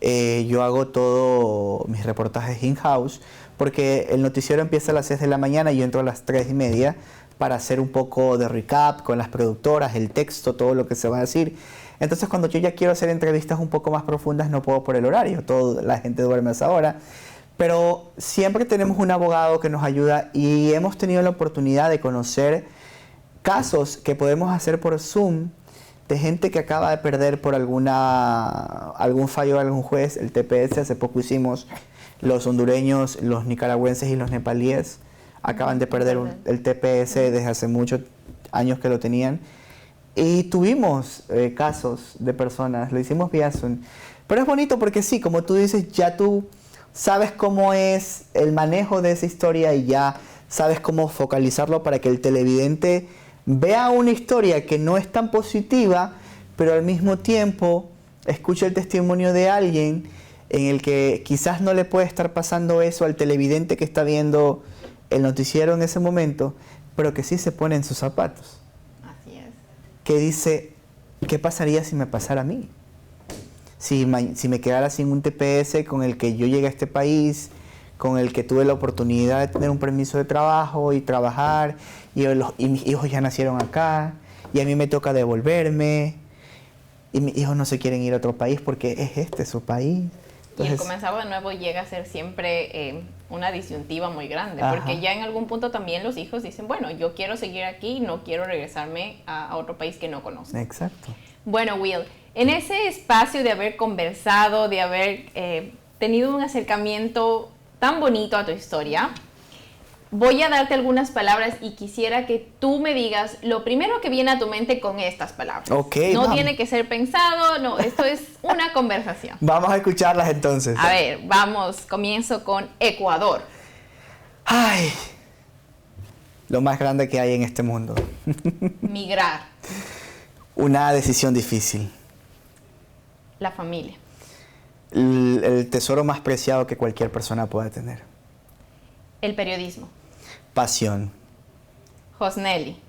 Yo hago todos mis reportajes in-house porque el noticiero empieza a las 6 de la mañana y yo entro a las 3:30 para hacer un poco de recap con las productoras, el texto, todo lo que se va a decir. Entonces, cuando yo ya quiero hacer entrevistas un poco más profundas, no puedo por el horario. La gente duerme a esa hora. Pero siempre tenemos un abogado que nos ayuda y hemos tenido la oportunidad de conocer casos que podemos hacer por Zoom de gente que acaba de perder por algún fallo de algún juez. El TPS, hace poco hicimos los hondureños, los nicaragüenses y los nepalíes acaban de perder el TPS desde hace muchos años que lo tenían. Y tuvimos casos de personas, lo hicimos vía Zoom. Pero es bonito porque sí, como tú dices, ya tú sabes cómo es el manejo de esa historia y ya sabes cómo focalizarlo para que el televidente vea una historia que no es tan positiva, pero al mismo tiempo escuche el testimonio de alguien en el que quizás no le puede estar pasando eso al televidente que está viendo el noticiero en ese momento, pero que sí se pone en sus zapatos. Así es. Que dice, ¿qué pasaría si me pasara a mí? Si me quedara sin un TPS con el que yo llegué a este país, con el que tuve la oportunidad de tener un permiso de trabajo y trabajar, y mis hijos ya nacieron acá, y a mí me toca devolverme, y mis hijos no se quieren ir a otro país porque es este su país. Entonces, y el comenzar de nuevo llega a ser siempre una disyuntiva muy grande, ajá, porque ya en algún punto también los hijos dicen, bueno, yo quiero seguir aquí, no quiero regresarme a otro país que no conozco. Exacto. Bueno, Will, en ese espacio de haber conversado, de haber tenido un acercamiento tan bonito a tu historia, voy a darte algunas palabras y quisiera que tú me digas lo primero que viene a tu mente con estas palabras. Ok, no vamos. tiene que ser pensado, no, esto es una conversación. Vamos a escucharlas entonces. A ver, vamos, comienzo con Ecuador. Ay, lo más grande que hay en este mundo. Migrar. Una decisión difícil. La familia. El tesoro más preciado que cualquier persona pueda tener. El periodismo. Pasión. Josneli.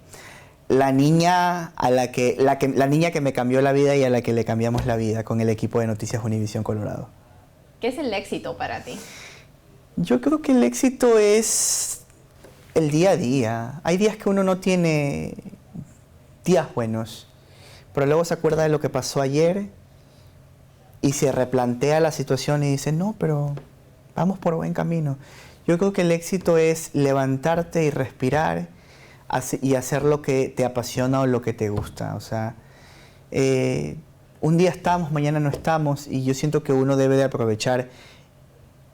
La niña la niña que me cambió la vida y a la que le cambiamos la vida con el equipo de Noticias Univisión Colorado. ¿Qué es el éxito para ti? Yo creo que el éxito es el día a día. Hay días que uno no tiene días buenos, pero luego se acuerda de lo que pasó ayer y se replantea la situación y dice, no, pero vamos por buen camino. Yo creo que el éxito es levantarte y respirar y hacer lo que te apasiona o lo que te gusta. O sea, un día estamos, mañana no estamos, y yo siento que uno debe de aprovechar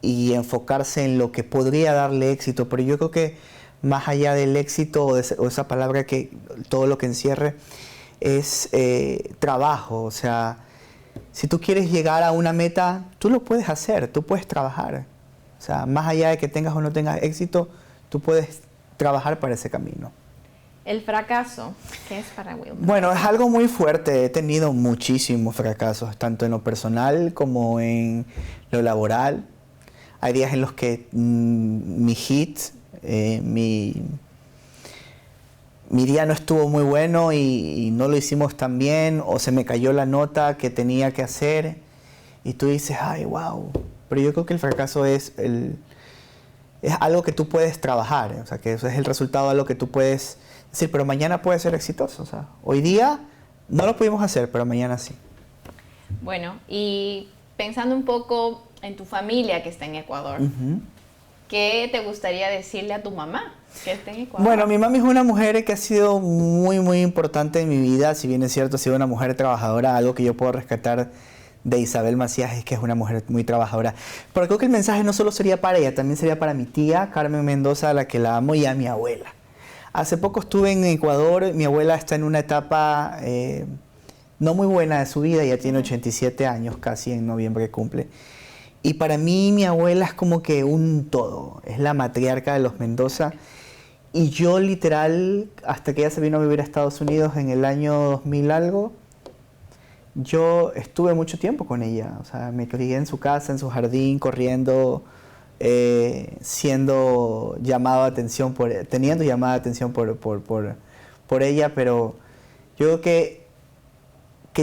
y enfocarse en lo que podría darle éxito. Pero yo creo que más allá del éxito o esa palabra que todo lo que encierre es trabajo. O sea, si tú quieres llegar a una meta, tú lo puedes hacer, tú puedes trabajar. O sea, más allá de que tengas o no tengas éxito, tú puedes trabajar para ese camino. El fracaso, ¿qué es para Will? Bueno, es algo muy fuerte. He tenido muchísimos fracasos, tanto en lo personal como en lo laboral. Hay días en los que mi hit, mi día no estuvo muy bueno y no lo hicimos tan bien, o se me cayó la nota que tenía que hacer y tú dices, ay, wow. Pero yo creo que el fracaso es algo que tú puedes trabajar, o sea, que eso es el resultado de algo que tú puedes decir, pero mañana puede ser exitoso. O sea, hoy día no lo pudimos hacer, pero mañana sí. Bueno, y pensando un poco en tu familia que está en Ecuador, ¿qué te gustaría decirle a tu mamá que está en Ecuador? Bueno, mi mami es una mujer que ha sido muy, muy importante en mi vida. Si bien es cierto, ha sido una mujer trabajadora. Algo que yo puedo rescatar de Isabel Macías es que es una mujer muy trabajadora. Pero creo que el mensaje no solo sería para ella, también sería para mi tía Carmen Mendoza, a la que la amo, y a mi abuela. Hace poco estuve en Ecuador. Mi abuela está en una etapa no muy buena de su vida. Ya tiene 87 años, casi en noviembre cumple. Y para mí mi abuela es como que un todo. Es la matriarca de los Mendoza. Y yo literal, hasta que ella se vino a vivir a Estados Unidos en el año 2000 algo, yo estuve mucho tiempo con ella. O sea, me crié en su casa, en su jardín, corriendo, siendo llamado a atención teniendo llamada de atención por ella. Pero yo creo que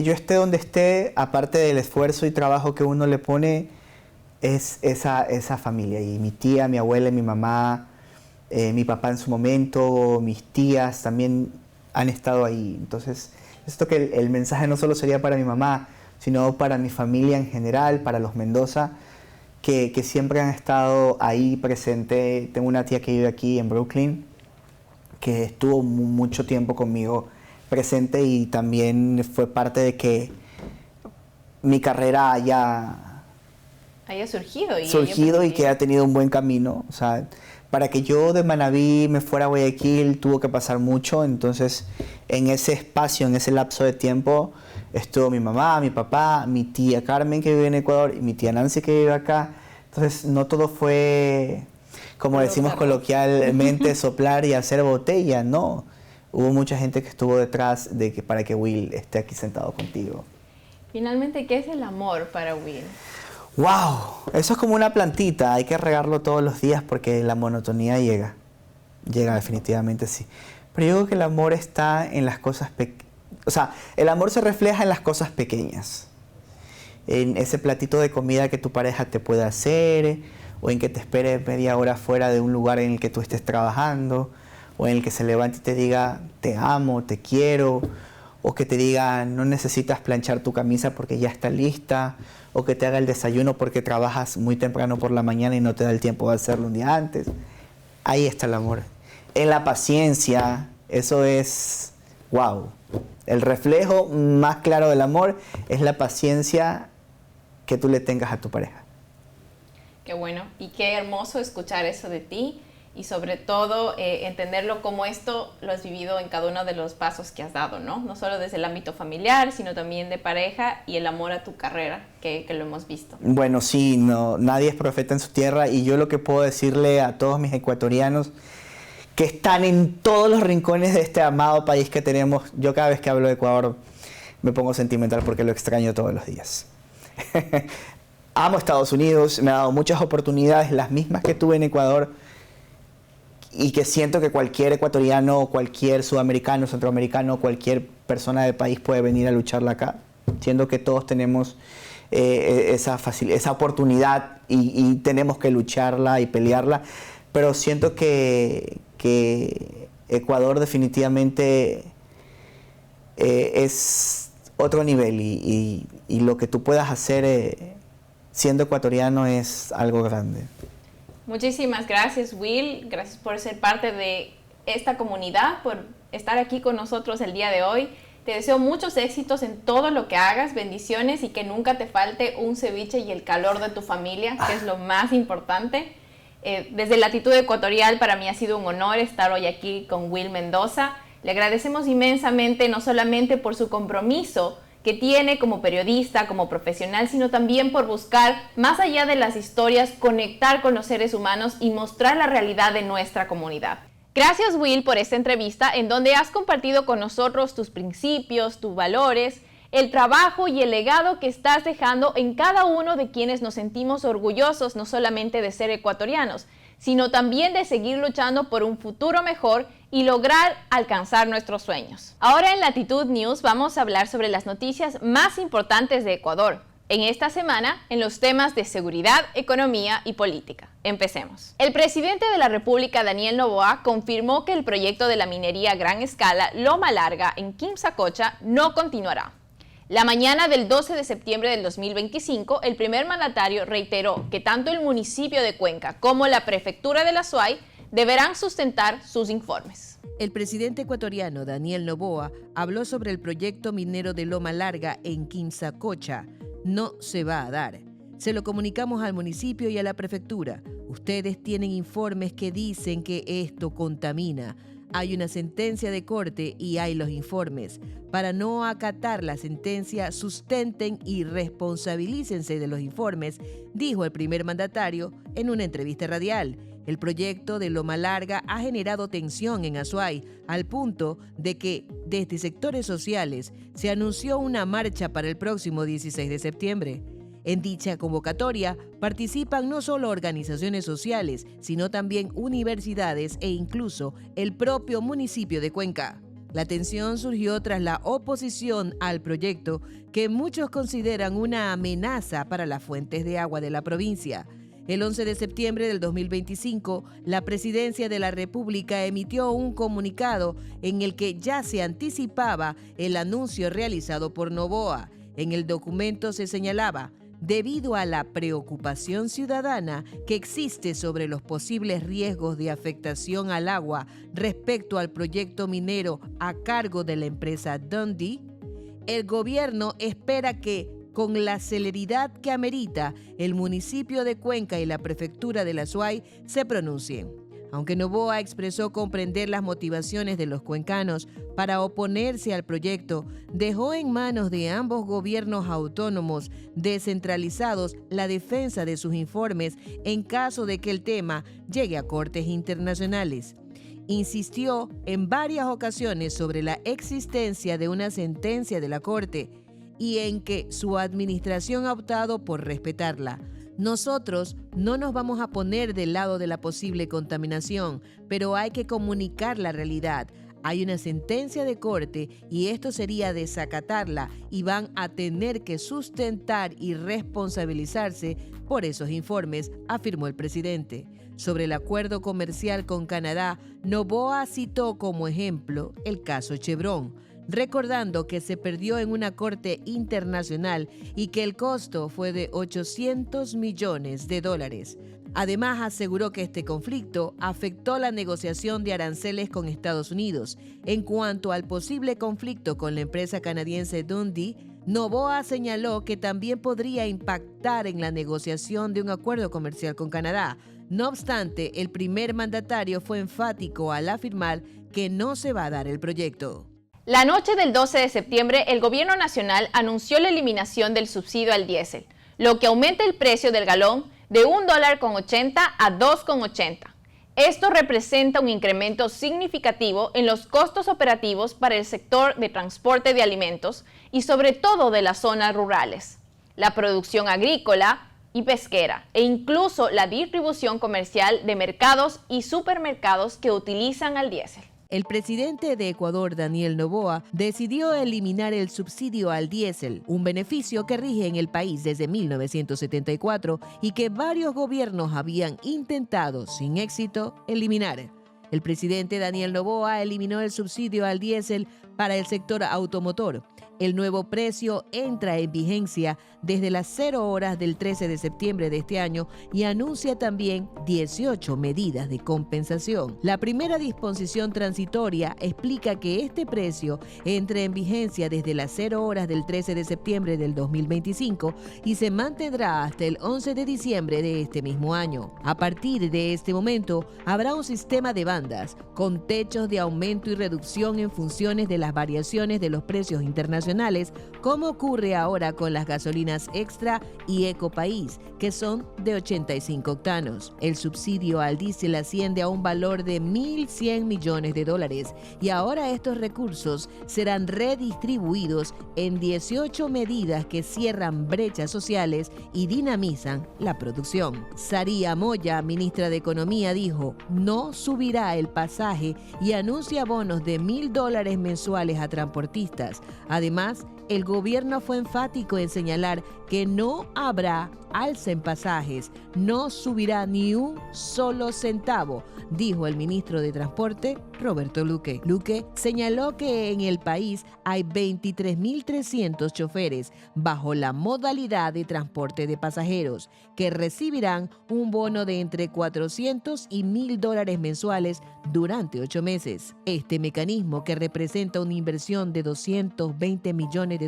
yo esté donde esté, aparte del esfuerzo y trabajo que uno le pone, es esa familia. Y mi tía, mi abuela, mi mamá, mi papá en su momento, mis tías también han estado ahí. Entonces, esto que el mensaje no solo sería para mi mamá, sino para mi familia en general, para los Mendoza, que siempre han estado ahí presente. Tengo una tía que vive aquí en Brooklyn, que estuvo mucho tiempo conmigo presente y también fue parte de que mi carrera haya surgido y que ha tenido un buen camino. O sea, para que yo de Manabí me fuera a Guayaquil tuvo que pasar mucho, entonces en ese espacio, en ese lapso de tiempo, estuvo mi mamá, mi papá, mi tía Carmen que vive en Ecuador y mi tía Nancy que vive acá. Entonces no todo fue, como decimos coloquialmente, soplar y hacer botella, no. Hubo mucha gente que estuvo detrás para que Will esté aquí sentado contigo. Finalmente, ¿qué es el amor para Will? ¡Wow! Eso es como una plantita, hay que regarlo todos los días porque la monotonía llega. Llega definitivamente, sí. Pero yo creo que el amor está en las cosas pequeñas. O sea, el amor se refleja en las cosas pequeñas. En ese platito de comida que tu pareja te puede hacer, o en que te espere media hora fuera de un lugar en el que tú estés trabajando, o en el que se levante y te diga, te amo, te quiero, o que te diga, no necesitas planchar tu camisa porque ya está lista, o que te haga el desayuno porque trabajas muy temprano por la mañana y no te da el tiempo de hacerlo un día antes. Ahí está el amor. En la paciencia, eso es, wow. El reflejo más claro del amor es la paciencia que tú le tengas a tu pareja. Qué bueno y qué hermoso escuchar eso de ti y sobre todo entenderlo como esto lo has vivido en cada uno de los pasos que has dado, ¿no? No solo desde el ámbito familiar, sino también de pareja y el amor a tu carrera, que lo hemos visto. Bueno, sí, no, nadie es profeta en su tierra y yo lo que puedo decirle a todos mis ecuatorianos que están en todos los rincones de este amado país que tenemos. Yo cada vez que hablo de Ecuador me pongo sentimental porque lo extraño todos los días. Amo Estados Unidos, me ha dado muchas oportunidades, las mismas que tuve en Ecuador y que siento que cualquier ecuatoriano, cualquier sudamericano, centroamericano, cualquier persona del país puede venir a lucharla acá. Siento que todos tenemos esa oportunidad y tenemos que lucharla y pelearla, pero siento que Ecuador definitivamente es otro nivel y lo que tú puedas hacer siendo ecuatoriano es algo grande. Muchísimas gracias, Will. Gracias por ser parte de esta comunidad, por estar aquí con nosotros el día de hoy. Te deseo muchos éxitos en todo lo que hagas, bendiciones y que nunca te falte un ceviche y el calor de tu familia, que es lo más importante. Desde Latitud Ecuatorial, para mí ha sido un honor estar hoy aquí con Will Mendoza. Le agradecemos inmensamente, no solamente por su compromiso que tiene como periodista, como profesional, sino también por buscar, más allá de las historias, conectar con los seres humanos y mostrar la realidad de nuestra comunidad. Gracias, Will, por esta entrevista en donde has compartido con nosotros tus principios, tus valores, el trabajo y el legado que estás dejando en cada uno de quienes nos sentimos orgullosos, no solamente de ser ecuatorianos, sino también de seguir luchando por un futuro mejor y lograr alcanzar nuestros sueños. Ahora en Latitud News vamos a hablar sobre las noticias más importantes de Ecuador en esta semana en los temas de seguridad, economía y política. Empecemos. El presidente de la República, Daniel Noboa, confirmó que el proyecto de la minería a gran escala Loma Larga en Quimsacocha no continuará. La mañana del 12 de septiembre del 2025, el primer mandatario reiteró que tanto el municipio de Cuenca como la prefectura de la SUAY deberán sustentar sus informes. El presidente ecuatoriano Daniel Noboa habló sobre el proyecto minero de Loma Larga en Quimsacocha. No se va a dar. Se lo comunicamos al municipio y a la prefectura. Ustedes tienen informes que dicen que esto contamina. Hay una sentencia de corte y hay los informes. Para no acatar la sentencia, sustenten y responsabilícense de los informes, dijo el primer mandatario en una entrevista radial. El proyecto de Loma Larga ha generado tensión en Azuay, al punto de que desde sectores sociales se anunció una marcha para el próximo 16 de septiembre. En dicha convocatoria participan no solo organizaciones sociales, sino también universidades e incluso el propio municipio de Cuenca. La tensión surgió tras la oposición al proyecto, que muchos consideran una amenaza para las fuentes de agua de la provincia. El 11 de septiembre del 2025, la Presidencia de la República emitió un comunicado en el que ya se anticipaba el anuncio realizado por Noboa. En el documento se señalaba: debido a la preocupación ciudadana que existe sobre los posibles riesgos de afectación al agua respecto al proyecto minero a cargo de la empresa Dundee, el gobierno espera que, con la celeridad que amerita, el municipio de Cuenca y la prefectura de la SUAY se pronuncien. Aunque Noboa expresó comprender las motivaciones de los cuencanos para oponerse al proyecto, dejó en manos de ambos gobiernos autónomos descentralizados la defensa de sus informes en caso de que el tema llegue a cortes internacionales. Insistió en varias ocasiones sobre la existencia de una sentencia de la Corte y en que su administración ha optado por respetarla. Nosotros no nos vamos a poner del lado de la posible contaminación, pero hay que comunicar la realidad. Hay una sentencia de corte y esto sería desacatarla y van a tener que sustentar y responsabilizarse por esos informes, afirmó el presidente. Sobre el acuerdo comercial con Canadá, Noboa citó como ejemplo el caso Chevron, recordando que se perdió en una corte internacional y que el costo fue de $800 millones. Además, aseguró que este conflicto afectó la negociación de aranceles con Estados Unidos. En cuanto al posible conflicto con la empresa canadiense Dundee, Noboa señaló que también podría impactar en la negociación de un acuerdo comercial con Canadá. No obstante, el primer mandatario fue enfático al afirmar que no se va a dar el proyecto. La noche del 12 de septiembre, el gobierno nacional anunció la eliminación del subsidio al diésel, lo que aumenta el precio del galón de $1.80 a $2.80. Esto representa un incremento significativo en los costos operativos para el sector de transporte de alimentos y sobre todo de las zonas rurales, la producción agrícola y pesquera e incluso la distribución comercial de mercados y supermercados que utilizan al diésel. El presidente de Ecuador, Daniel Noboa, decidió eliminar el subsidio al diésel, un beneficio que rige en el país desde 1974 y que varios gobiernos habían intentado, sin éxito, eliminar. El presidente Daniel Noboa eliminó el subsidio al diésel para el sector automotor. El nuevo precio entra en vigencia desde las 0 horas del 13 de septiembre de este año y anuncia también 18 medidas de compensación. La primera disposición transitoria explica que este precio entre en vigencia desde las 0 horas del 13 de septiembre del 2025 y se mantendrá hasta el 11 de diciembre de este mismo año. A partir de este momento, habrá un sistema de bandas con techos de aumento y reducción en funciones de las variaciones de los precios internacionales, como ocurre ahora con las gasolinas Extra y Ecopaís, que son de 85 octanos. El subsidio al diésel asciende a un valor de $1.100 millones y ahora estos recursos serán redistribuidos en 18 medidas que cierran brechas sociales y dinamizan la producción. Saría Moya, ministra de Economía, dijo: no subirá el pasaje y anuncia bonos de $1.000 mensuales a transportistas. Además, el gobierno fue enfático en señalar que no habrá alza en pasajes, no subirá ni un solo centavo, dijo el ministro de Transporte, Roberto Luque. Luque señaló que en el país hay 23.300 choferes bajo la modalidad de transporte de pasajeros que recibirán un bono de entre $400 y $1.000 mensuales durante 8 meses. Este mecanismo, que representa una inversión de $220 millones,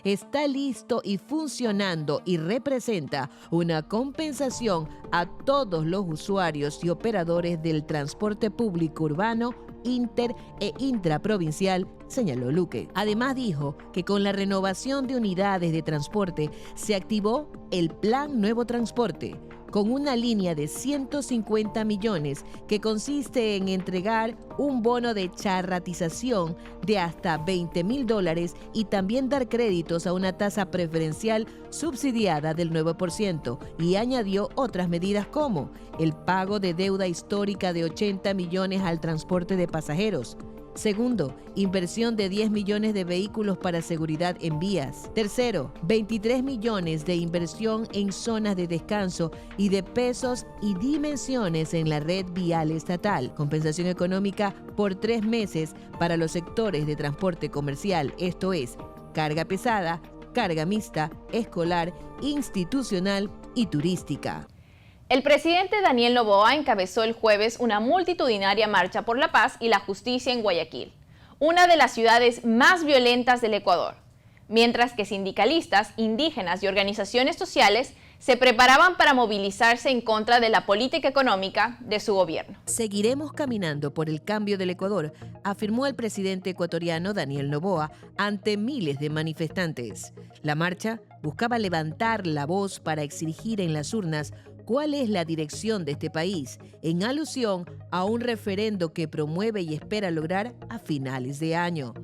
está listo y funcionando y representa una compensación a todos los usuarios y operadores del transporte público urbano, inter e intraprovincial, señaló Luque. Además dijo que con la renovación de unidades de transporte se activó el Plan Nuevo Transporte, con una línea de 150 millones que consiste en entregar un bono de charratización de hasta $20.000 y también dar créditos a una tasa preferencial subsidiada del 9%, y añadió otras medidas como el pago de deuda histórica de 80 millones al transporte de pasajeros. Segundo, inversión de 10 millones de vehículos para seguridad en vías. Tercero, 23 millones de inversión en zonas de descanso y de pesos y dimensiones en la red vial estatal. Compensación económica por 3 meses para los sectores de transporte comercial, esto es, carga pesada, carga mixta, escolar, institucional y turística. El presidente Daniel Noboa encabezó el jueves una multitudinaria marcha por la paz y la justicia en Guayaquil, una de las ciudades más violentas del Ecuador, mientras que sindicalistas, indígenas y organizaciones sociales se preparaban para movilizarse en contra de la política económica de su gobierno. Seguiremos caminando por el cambio del Ecuador, afirmó el presidente ecuatoriano Daniel Noboa ante miles de manifestantes. La marcha buscaba levantar la voz para exigir en las urnas cuál es la dirección de este país, en alusión a un referendo que promueve y espera lograr a finales de año.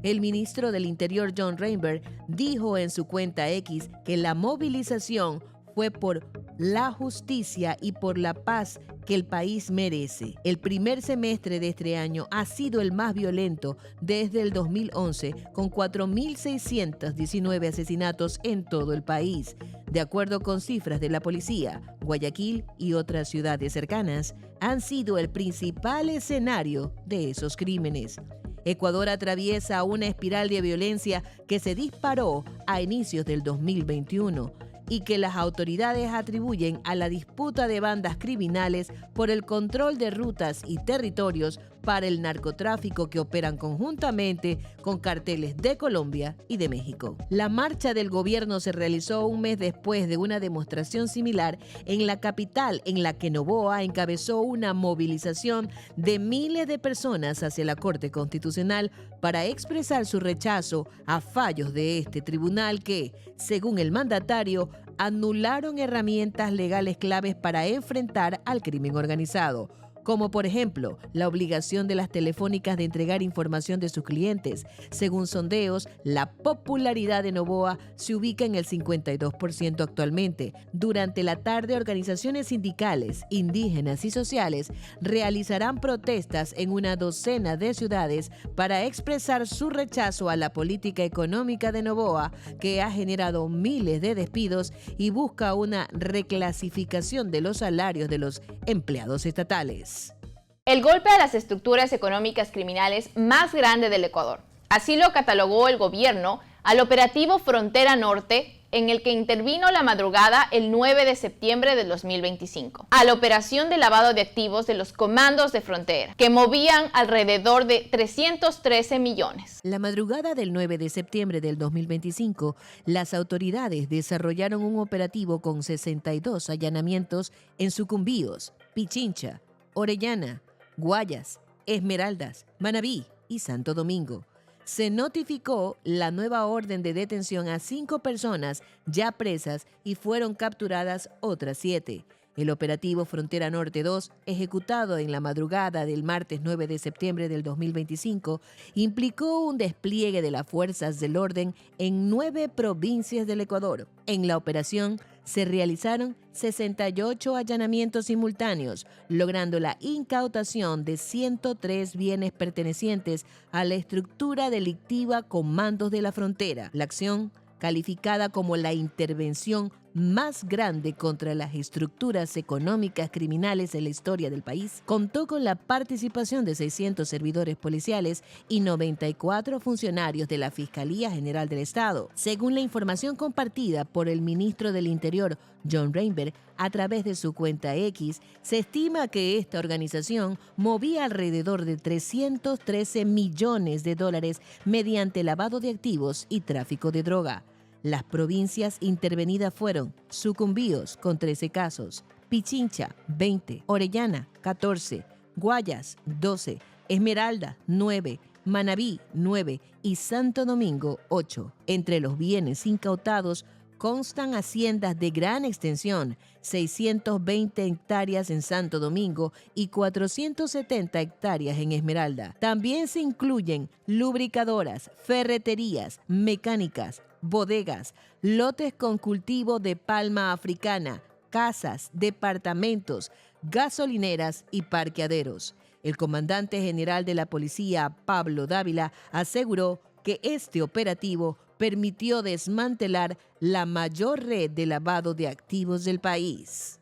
El ministro del Interior, John Reinberg, dijo en su cuenta X que la movilización fue por la justicia y por la paz que el país merece. El primer semestre de este año ha sido el más violento desde el 2011, con 4.619 asesinatos en todo el país. De acuerdo con cifras de la policía, Guayaquil y otras ciudades cercanas han sido el principal escenario de esos crímenes. Ecuador atraviesa una espiral de violencia que se disparó a inicios del 2021 y que las autoridades atribuyen a la disputa de bandas criminales por el control de rutas y territorios para el narcotráfico que operan conjuntamente con carteles de Colombia y de México. La marcha del gobierno se realizó un mes después de una demostración similar en la capital, en la que Noboa encabezó una movilización de miles de personas hacia la Corte Constitucional para expresar su rechazo a fallos de este tribunal que, según el mandatario, anularon herramientas legales claves para enfrentar al crimen organizado, como por ejemplo la obligación de las telefónicas de entregar información de sus clientes. Según sondeos, la popularidad de Noboa se ubica en el 52% actualmente. Durante la tarde, organizaciones sindicales, indígenas y sociales realizarán protestas en una docena de ciudades para expresar su rechazo a la política económica de Noboa, que ha generado miles de despidos y busca una reclasificación de los salarios de los empleados estatales. El golpe a las estructuras económicas criminales más grande del Ecuador. Así lo catalogó el gobierno al operativo Frontera Norte, en el que intervino la madrugada el 9 de septiembre del 2025, a la operación de lavado de activos de los comandos de frontera, que movían alrededor de 313 millones. La madrugada del 9 de septiembre del 2025, las autoridades desarrollaron un operativo con 62 allanamientos en Sucumbíos, Pichincha, Orellana, Guayas, Esmeraldas, Manabí y Santo Domingo. Se notificó la nueva orden de detención a 5 personas ya presas y fueron capturadas otras 7. El operativo Frontera Norte 2, ejecutado en la madrugada del martes 9 de septiembre del 2025, implicó un despliegue de las fuerzas del orden en 9 provincias del Ecuador. En la operación se realizaron 68 allanamientos simultáneos, logrando la incautación de 103 bienes pertenecientes a la estructura delictiva Comandos de la Frontera. La acción, calificada como la intervención más grande contra las estructuras económicas criminales en la historia del país, contó con la participación de 600 servidores policiales y 94 funcionarios de la Fiscalía General del Estado. Según la información compartida por el ministro del Interior, John Reinberg, a través de su cuenta X, se estima que esta organización movía alrededor de 313 millones de dólares mediante lavado de activos y tráfico de droga. Las provincias intervenidas fueron Sucumbíos, con 13 casos, Pichincha, 20, Orellana, 14, Guayas, 12, Esmeralda, 9, Manabí, 9 y Santo Domingo, 8. Entre los bienes incautados constan haciendas de gran extensión, 620 hectáreas en Santo Domingo y 470 hectáreas en Esmeralda. También se incluyen lubricadoras, ferreterías, mecánicas, bodegas, lotes con cultivo de palma africana, casas, departamentos, gasolineras y parqueaderos. El comandante general de la policía, Pablo Dávila, aseguró que este operativo permitió desmantelar la mayor red de lavado de activos del país.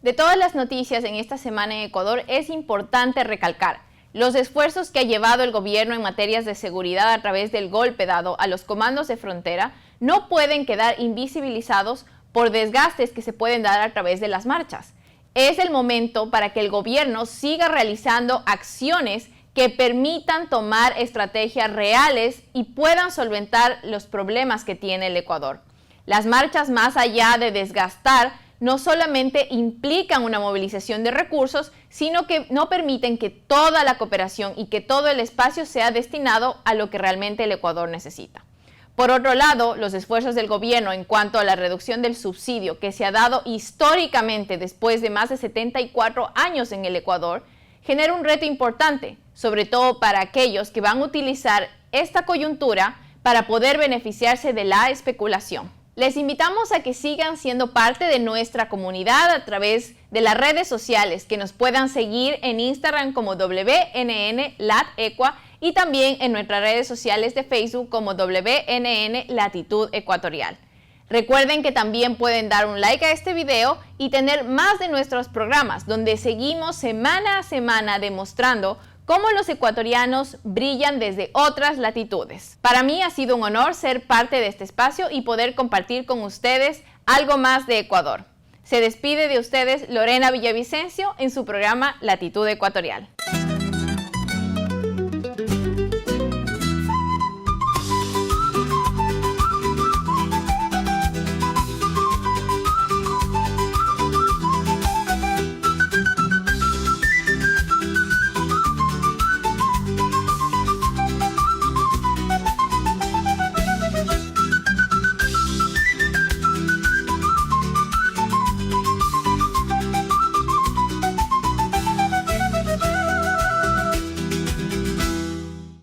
De todas las noticias en esta semana en Ecuador, es importante recalcar los esfuerzos que ha llevado el gobierno en materias de seguridad a través del golpe dado a los comandos de frontera no pueden quedar invisibilizados por desgastes que se pueden dar a través de las marchas. Es el momento para que el gobierno siga realizando acciones que permitan tomar estrategias reales y puedan solventar los problemas que tiene el Ecuador. Las marchas, más allá de desgastar, no solamente implican una movilización de recursos, sino que no permiten que toda la cooperación y que todo el espacio sea destinado a lo que realmente el Ecuador necesita. Por otro lado, los esfuerzos del gobierno en cuanto a la reducción del subsidio que se ha dado históricamente después de más de 74 años en el Ecuador, genera un reto importante, sobre todo para aquellos que van a utilizar esta coyuntura para poder beneficiarse de la especulación. Les invitamos a que sigan siendo parte de nuestra comunidad a través de las redes sociales, que nos puedan seguir en Instagram como WNN-LATECUA y también en nuestras redes sociales de Facebook como WNN Latitud Ecuatorial. Recuerden que también pueden dar un like a este video y tener más de nuestros programas, donde seguimos semana a semana demostrando cómo los ecuatorianos brillan desde otras latitudes. Para mí ha sido un honor ser parte de este espacio y poder compartir con ustedes algo más de Ecuador. Se despide de ustedes Lorena Villavicencio en su programa Latitud Ecuatorial.